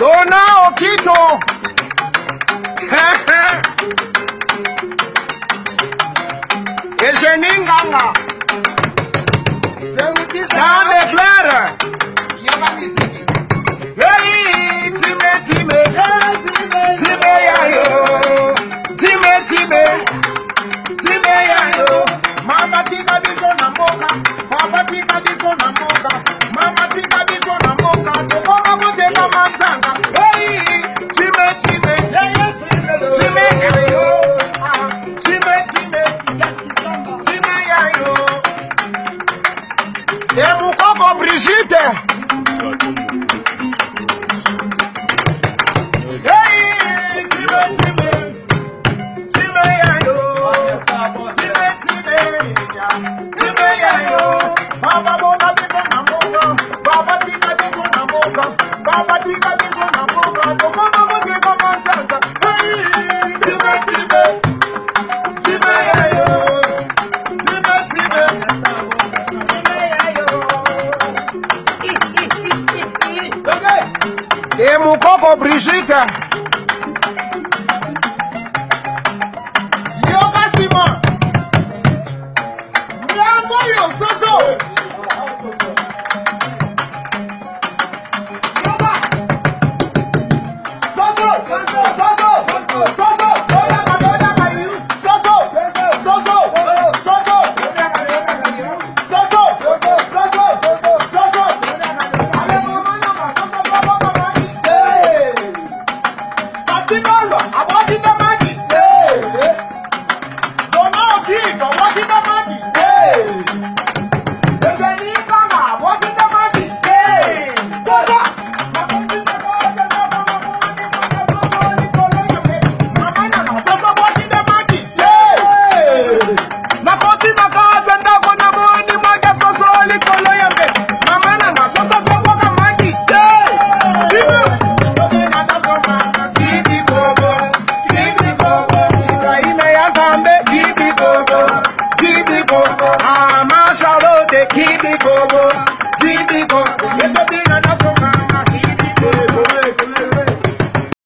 Dona Okito. Ejeninganga. Ça déclare. Hey, time, time. Time yayo. Time, time. Time yayo. Mama tika biso na mboka. Papa tika biso na mboka. Mama tika biso na mboka. Tokoma mote kama zanga. Hey, time, time. Time yayo. Time, time. Time yayo. Emukoko Brigitte. Emukoko Brigitte.